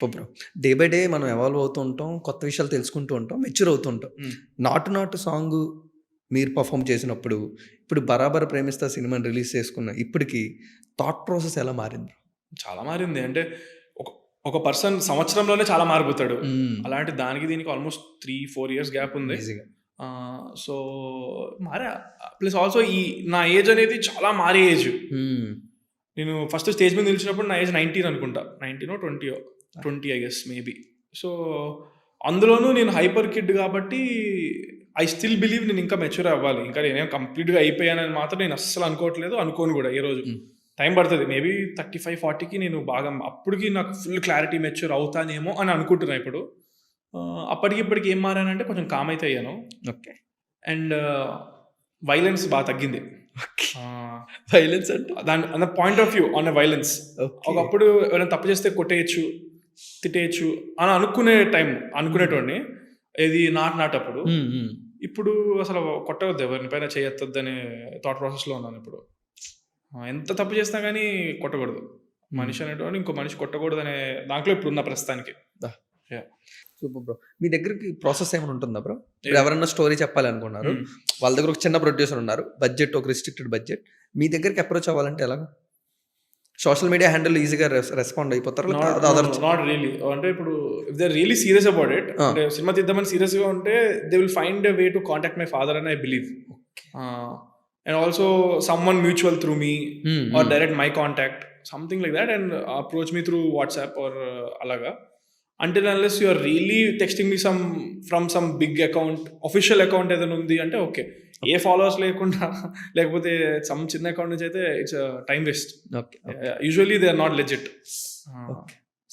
Bro day by day మనం evolve అవుతూ ఉంటాం, కొత్త విషయాలు తెలుసుకుంటూ ఉంటాం, మెచ్యూర్ అవుతూ ఉంటాం. నాటు నాటు సాంగ్ మీరు పర్ఫామ్ చేసినప్పుడు, ఇప్పుడు 'బరాబర్ ప్రేమిస్తా' సినిమాని రిలీజ్ చేసుకున్న ఇప్పటికి థాట్ ప్రాసెస్ ఎలా మారింది? చాలా మారింది. అంటే ఒక ఒక పర్సన్ సంవత్సరంలోనే చాలా మారిపోతాడు. అలాంటి దానికి దీనికి ఆల్మోస్ట్ 3-4 ఇయర్స్ గ్యాప్ ఉంది. ఈజీగా. సో మారా. ప్లస్ ఆల్సో నా ఏజ్ అనేది చాలా మారే ఏజ్. నేను ఫస్ట్ స్టేజ్ మీద నిలిచినప్పుడు నా ఏజ్ 19 అనుకుంటా. 19 20 ఐ గెస్ మేబీ. సో అందులోనూ నేను హైపర్ కిడ్ కాబట్టి ఐ స్టిల్ బిలీవ్ నేను ఇంకా మెచ్యూర్ అవ్వాలి. ఇంకా నేనేం కంప్లీట్‌గా అయిపోయానని మాత్రం నేను అస్సలు అనుకోవట్లేదు. అనుకోను కూడా ఏ రోజు. టైం పడుతుంది. మేబీ 35-40కి నేను బాగా అప్పటికి నాకు ఫుల్ క్లారిటీ మెచ్యూర్ అవుతానేమో అని అనుకుంటున్నా ఇప్పుడు. అప్పటికి ఇప్పటికి ఏం మారానంటే కొంచెం కామ్ అయితే అయ్యాను. ఓకే. అండ్ వైలెన్స్ బాగా తగ్గింది. వైలెన్స్ అంటే దాని point of view on violence. ఒకప్పుడు ఎవరైనా తప్పు చేస్తే కొట్టేయచ్చు, తిట్టేయచ్చు అని అనుకునేటోడిని. ఇది నాటప్పుడు. ఇప్పుడు అసలు కొట్టవద్దు, ఎవరిని పైన చేయొద్దు అనే థాట్ ప్రాసెస్లో ఉన్నాను ఇప్పుడు. ఎంత తప్పు చేసినా కానీ కొట్టకూడదు. మనిషి అనేటోడు ఇంకో మనిషి కొట్టకూడదు అనే దాంట్లో ఇప్పుడు ఉన్న ప్రస్తుతానికి. Super bro. మీ దగ్గరికి ప్రాసెస్ ఏమైనా ఉంటుందా బ్రో? ఎవరన్నా స్టోరీ చెప్పాలనుకున్నారు, వాళ్ళ దగ్గర ఒక చిన్న ప్రొడ్యూసర్ ఉన్నారు, బడ్జెట్ ఒక రిస్ట్రిక్టెడ్ బడ్జెట్, మీ దగ్గరికి అప్రోచ్ అవ్వాలంటే ఎలాగా? సోషల్ మీడియా హ్యాండిల్ ఈజీగా రెస్పాండ్ అయిపోతారు? Not really. అంటే ఇప్పుడు if they really serious about it, అంటే సినిమా తీద్దామని సీరియస్గా ఉంటే they will find a way to contact my father అని I believe. And also someone mutual through me or direct my contact, something like that, and approach me through WhatsApp or అలాగా. Until unless you are really texting me from some big account, official account ఏదైనా ఉంది అంటే okay. ఏ followers లేకుండా లేకపోతే some చిన్న account నుంచి అయితే it's time waste. Usually they are not legit.